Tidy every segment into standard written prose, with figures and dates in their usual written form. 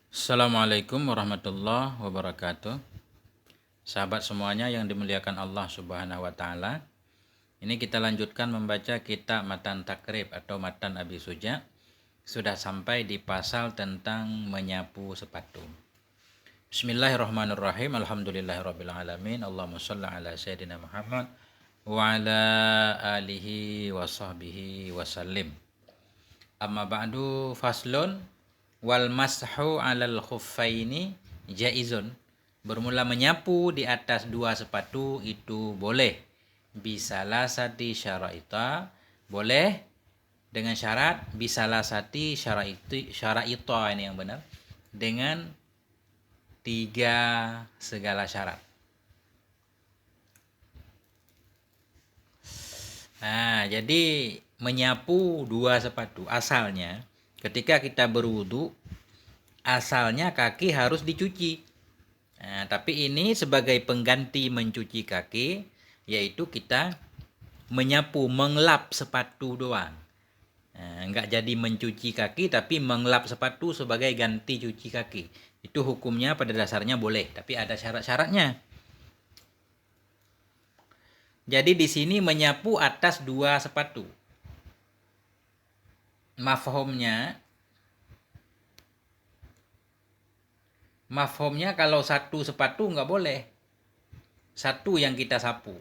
Assalamualaikum warahmatullahi wabarakatuh. Sahabat semuanya yang dimuliakan Allah Subhanahu wa taala. Ini kita lanjutkan membaca kitab Matan Takrib atau Matan Abi Suja. Sudah sampai di pasal tentang menyapu sepatu. Bismillahirrahmanirrahim. Alhamdulillahirabbil alamin. Allahumma shalli ala sayyidina Muhammad wa ala alihi wa sahbihi wasallim. Amma ba'du, faslun wal mashu 'alal khuffaini jaizun. Bermula menyapu di atas dua sepatu itu boleh. Bisalah sati syaraita, boleh dengan syarat bisalah sati syaraita ini yang benar, dengan tiga segala syarat. Nah, jadi menyapu dua sepatu asalnya ketika kita berwudu, asalnya kaki harus dicuci. Nah, tapi ini sebagai pengganti mencuci kaki, yaitu kita menyapu, mengelap sepatu doang. Nah, enggak jadi mencuci kaki, tapi mengelap sepatu sebagai ganti cuci kaki. Itu hukumnya pada dasarnya boleh, tapi ada syarat-syaratnya. Jadi di sini menyapu atas dua sepatu. Mafhumnya kalau satu sepatu nggak boleh. Satu yang kita sapu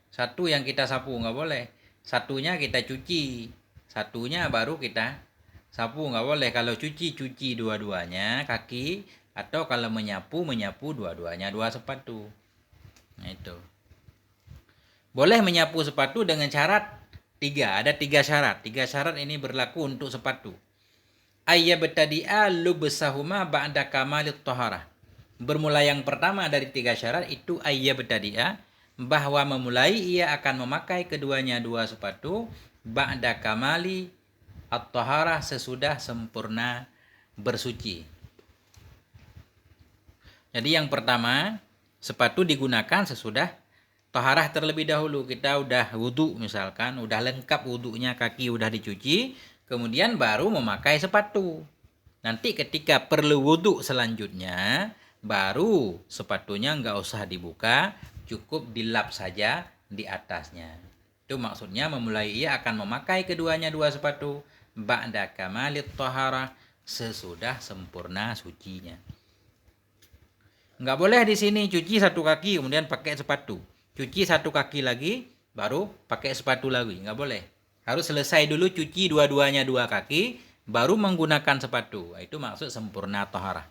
nggak boleh. Satunya kita cuci, satunya baru kita sapu, nggak boleh. Kalau cuci dua-duanya kaki, atau kalau menyapu dua-duanya dua sepatu. Nah itu. Boleh menyapu sepatu dengan syarat tiga. Ada tiga syarat. Tiga syarat ini berlaku untuk sepatu. Ayyabtadi'a lubsahuma ba'da kamalit taharah. Bermula yang pertama dari tiga syarat itu ayyabtadi'a, bahwa memulai ia akan memakai keduanya dua sepatu ba'da kamali at-taharah, sesudah sempurna bersuci. Jadi yang pertama, sepatu digunakan sesudah taharah terlebih dahulu. Kita udah wudu misalkan, udah lengkap wudunya, kaki udah dicuci, kemudian baru memakai sepatu. Nanti ketika perlu wudu selanjutnya, baru sepatunya nggak usah dibuka, cukup dilap saja di atasnya. Itu maksudnya memulai ia akan memakai keduanya dua sepatu ba'da kamalit taharah, sesudah sempurna sucinya. Nggak boleh di sini cuci satu kaki kemudian pakai sepatu, cuci satu kaki lagi baru pakai sepatu lagi, nggak boleh. Harus selesai dulu cuci dua-duanya dua kaki baru menggunakan sepatu. Itu maksud sempurna taharah.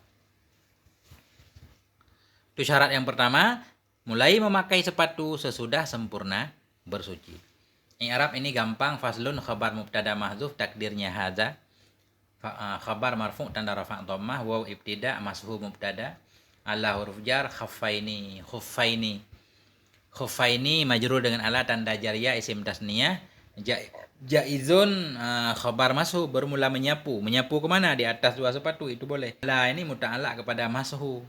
Itu syarat yang pertama, mulai memakai sepatu sesudah sempurna bersuci. I'rab ini gampang. Faslun khabar mubtada mahdzuf takdirnya hadza. Khabar marfu' tanda rafa' dhammah, waw ibtida mashu mubtada, ala huruf jar, khaffaini majrur dengan ala tanda jariyah isim tasniyah. Jaizun khabar mashu, bermula menyapu kemana? Di atas dua sepatu, itu boleh. Lah ini muta'alaq kepada mashu.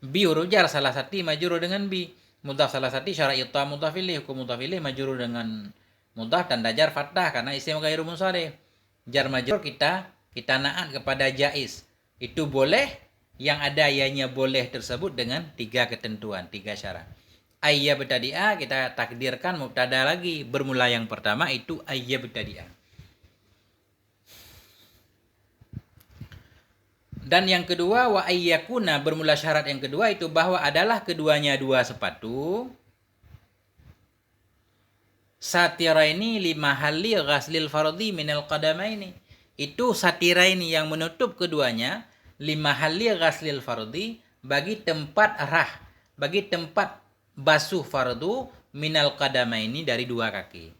Bi huruf jar salah satu majrur dengan bi, mudhaf salah satu syara'ita mudhaf ilaih, hukum mudhaf ilaih majrur dengan mudhaf tanda jar fathah karena isim ghairu munsharif. Jar majrur kita naat kepada jaiz, itu boleh. Yang ada ianya boleh tersebut dengan tiga ketentuan, tiga syarat. Ayyabtadi'a kita takdirkan mubtada lagi, bermula yang pertama itu ayyabtadi'a. Dan yang kedua wa ayyakuna, bermula syarat yang kedua itu bahwa adalah keduanya dua sepatu satiraini limahalli ghaslil fardhi minal qadamaini. Itu satiraini yang menutup keduanya limahalli ghaslil fardhi, bagi tempat basuh fardu minal qadamaini, dari dua kaki.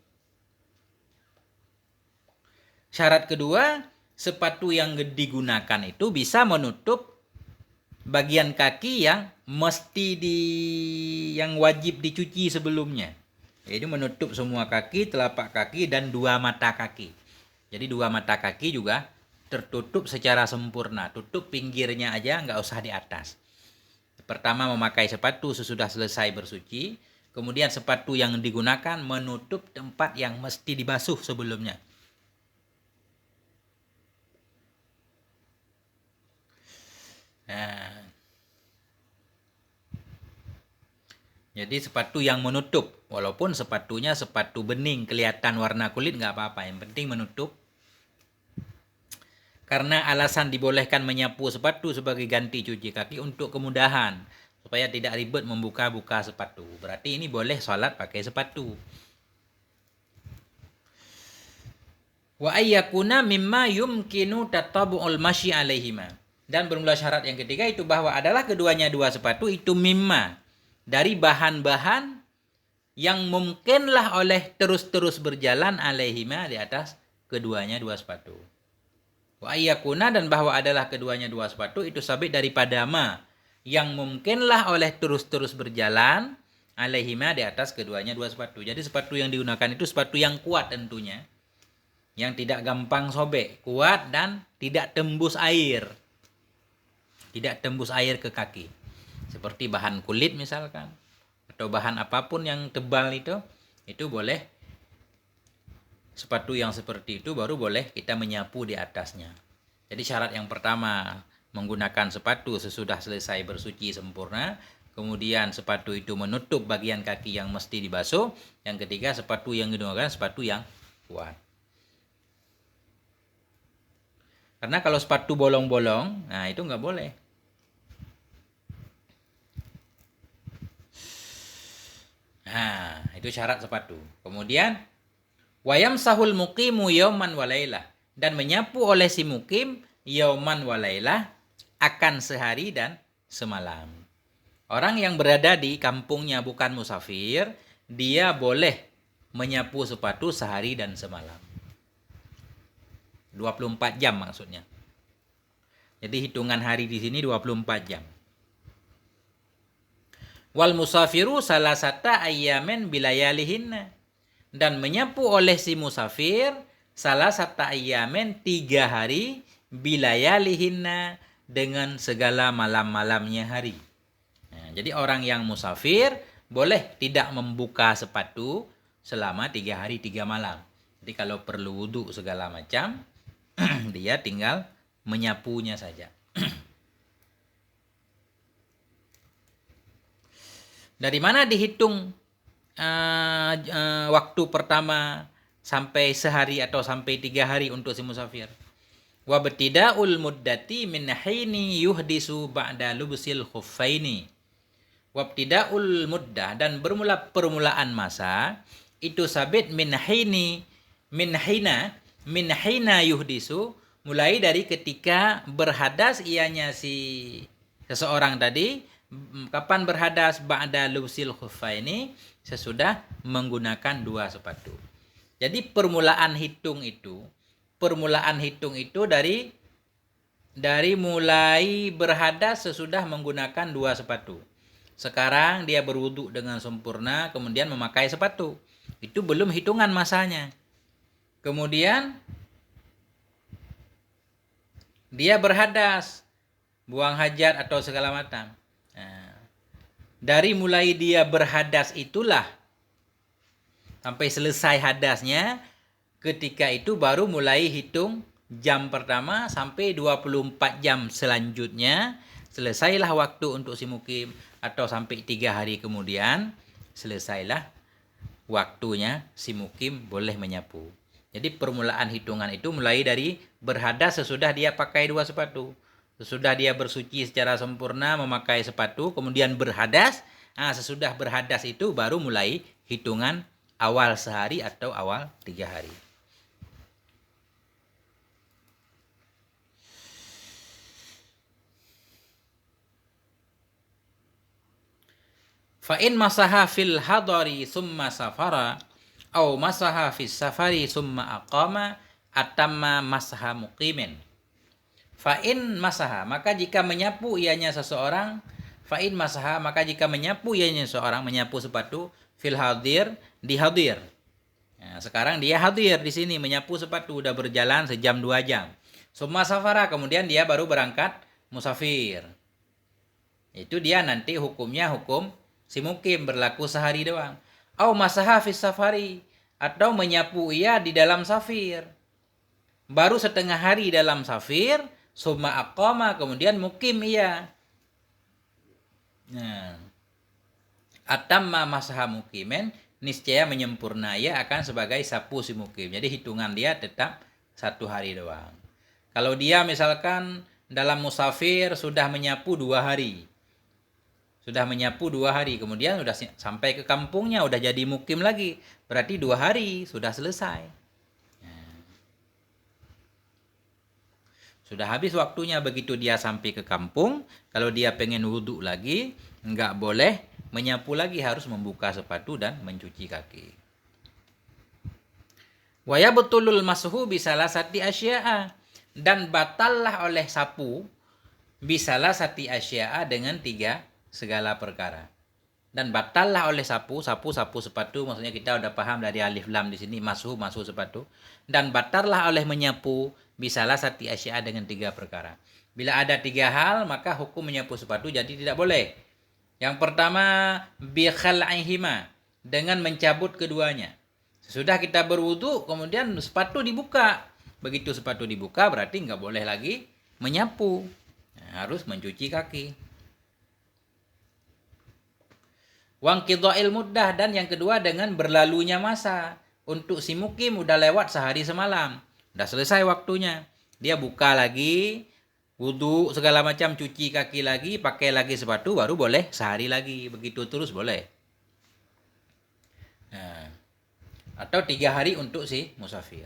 Syarat kedua, sepatu yang digunakan itu bisa menutup bagian kaki yang yang wajib dicuci sebelumnya. Jadi menutup semua kaki, telapak kaki dan dua mata kaki. Jadi dua mata kaki juga tertutup secara sempurna. Tutup pinggirnya aja, nggak usah di atas. Pertama memakai sepatu sesudah selesai bersuci. Kemudian sepatu yang digunakan menutup tempat yang mesti dibasuh sebelumnya. Nah, jadi sepatu yang menutup, walaupun sepatunya sepatu bening, kelihatan warna kulit nggak apa-apa, yang penting menutup. Karena alasan dibolehkan menyapu sepatu sebagai ganti cuci kaki untuk kemudahan, supaya tidak ribet membuka-buka sepatu. Berarti ini boleh sholat pakai sepatu. Wa ayyakuna mimma yumkinu tatabu'ul masyi alaihima. Dan bermula syarat yang ketiga itu bahwa adalah keduanya dua sepatu itu mimma, dari bahan-bahan yang mungkinlah oleh terus-terus berjalan alaihima, di atas keduanya dua sepatu. Wa ayyakuna, dan bahwa adalah keduanya dua sepatu itu sabit daripada ma, yang mungkinlah oleh terus-terus berjalan alaihima, di atas keduanya dua sepatu. Jadi sepatu yang digunakan itu sepatu yang kuat tentunya, yang tidak gampang sobek, kuat dan tidak tembus air. Tidak tembus air ke kaki. Seperti bahan kulit misalkan, atau bahan apapun yang tebal itu boleh. Sepatu yang seperti itu baru boleh kita menyapu di atasnya. Jadi syarat yang pertama, menggunakan sepatu sesudah selesai bersuci sempurna. Kemudian sepatu itu menutup bagian kaki yang mesti dibasuh. Yang ketiga, sepatu yang digunakan sepatu yang kuat. Karena kalau sepatu bolong-bolong, nah itu nggak boleh. Nah, itu syarat sepatu. Kemudian, wayam sahul muqimu yauman walailah, dan menyapu oleh si mukim yauman walailah, akan sehari dan semalam. Orang yang berada di kampungnya bukan musafir, dia boleh menyapu sepatu sehari dan semalam. 24 jam maksudnya. Jadi hitungan hari di sini 24 jam. Wal musafiru salasata ayyamin bilayalihinna, dan menyapu oleh si musafir salasata ayyamin 3 hari bilayalihinna, dengan segala malam-malamnya hari. Nah, jadi orang yang musafir boleh tidak membuka sepatu selama 3 hari 3 malam. Jadi kalau perlu wudhu segala macam, dia tinggal menyapunya saja. Dari mana dihitung waktu pertama sampai sehari atau sampai 3 hari untuk si musafir? Wa betida'ul muddati min hini yuhdisu ba'da lubsil khuffaini. Wa betida'ul muddah, dan bermula permulaan masa itu sabit min hina yuhdisu, mulai dari ketika berhadas ianya si seseorang tadi. Kapan berhadas? Ba'da lubsil khuffaini, sesudah menggunakan 2 sepatu. Jadi permulaan hitung itu dari mulai berhadas sesudah menggunakan 2 sepatu. Sekarang dia berwudu dengan sempurna, kemudian memakai sepatu. Itu belum hitungan masanya. Kemudian dia berhadas, buang hajat atau segala macam. Dari mulai dia berhadas itulah sampai selesai hadasnya, ketika itu baru mulai hitung jam pertama sampai 24 jam selanjutnya. Selesailah waktu untuk si mukim, atau sampai 3 hari kemudian selesailah waktunya si mukim boleh menyapu. Jadi permulaan hitungan itu mulai dari berhadas sesudah dia pakai 2 sepatu. Sesudah dia bersuci secara sempurna memakai sepatu, kemudian berhadas. Sesudah berhadas itu baru mulai hitungan awal sehari atau awal 3 hari. Fa'in masaha fil hadari summa safara, au masaha fis safari summa aqama, atamma masaha muqimin. Fa'in masaha, maka jika menyapu ianya seseorang, fa'in masaha, maka jika menyapu ianya seseorang, menyapu sepatu, fil hadir, di hadir. Nah, sekarang dia hadir di sini menyapu sepatu, udah berjalan sejam 2 jam. Summa safara, kemudian dia baru berangkat musafir. Itu dia nanti hukumnya hukum si mukim, berlaku sehari doang. Au masaha fis safari, atau menyapu ia di dalam safir. Baru setengah hari dalam safir, Summa aqama, kemudian mukim ia. Nah, atamma masaha mukimen, niscaya menyempurna ia akan sebagai sapu si mukim. Jadi hitungan dia tetap 1 hari doang. Kalau dia misalkan dalam musafir sudah menyapu 2 hari, kemudian sudah sampai ke kampungnya, udah jadi mukim lagi, berarti 2 hari sudah selesai. Sudah habis waktunya. Begitu dia sampai ke kampung, kalau dia pengen wudhu lagi, nggak boleh menyapu lagi, harus membuka sepatu dan mencuci kaki. Wa yabtulul mashu bisalah sati asya'a, dan batallah oleh sapu bisalah sati asya'a dengan 3 segala perkara. Dan batallah oleh sapu sepatu, maksudnya kita udah paham dari alif lam di sini, mashu sepatu. Dan batallah oleh menyapu bisalah sati asya'a dengan 3 perkara. Bila ada 3 hal, maka hukum menyapu sepatu jadi tidak boleh. Yang pertama, bi khal'ihima, dengan mencabut keduanya. Sesudah kita berwudu, kemudian sepatu dibuka. Begitu sepatu dibuka, berarti nggak boleh lagi menyapu. Nah, harus mencuci kaki. Wangqidha'il muddah, dan yang kedua dengan berlalunya masa. Untuk si mukim udah lewat sehari semalam, udah selesai waktunya, dia buka lagi, wudu segala macam, cuci kaki lagi, pakai lagi sepatu, baru boleh sehari lagi. Begitu terus boleh. Nah, atau 3 hari untuk si musafir.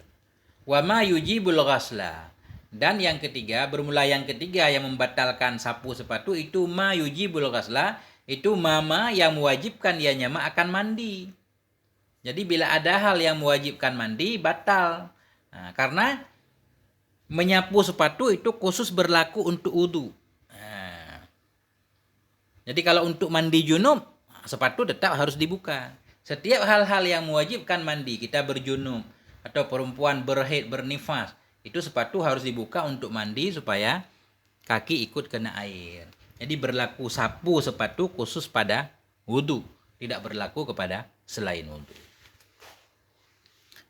Wa ma yujibul ghasla, dan yang ketiga, bermula yang ketiga yang membatalkan sapu sepatu itu ma yujibul ghasla, itu mama yang mewajibkan dia nyama akan mandi. Jadi bila ada hal yang mewajibkan mandi, batal. Nah, karena menyapu sepatu itu khusus berlaku untuk wudu. Nah, jadi kalau untuk mandi junub, sepatu tetap harus dibuka. Setiap hal-hal yang mewajibkan mandi, kita berjunub atau perempuan berhaid, bernifas, itu sepatu harus dibuka untuk mandi supaya kaki ikut kena air. Jadi berlaku sapu sepatu khusus pada wudu, tidak berlaku kepada selain wudu.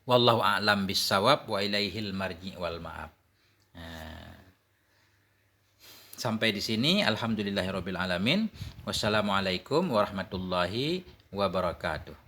Wallahu a'lam bissawab wa ilaihil marji wal ma'ab. Nah, sampai di sini, alhamdulillahirabbil alamin. Wassalamualaikum warahmatullahi wabarakatuh.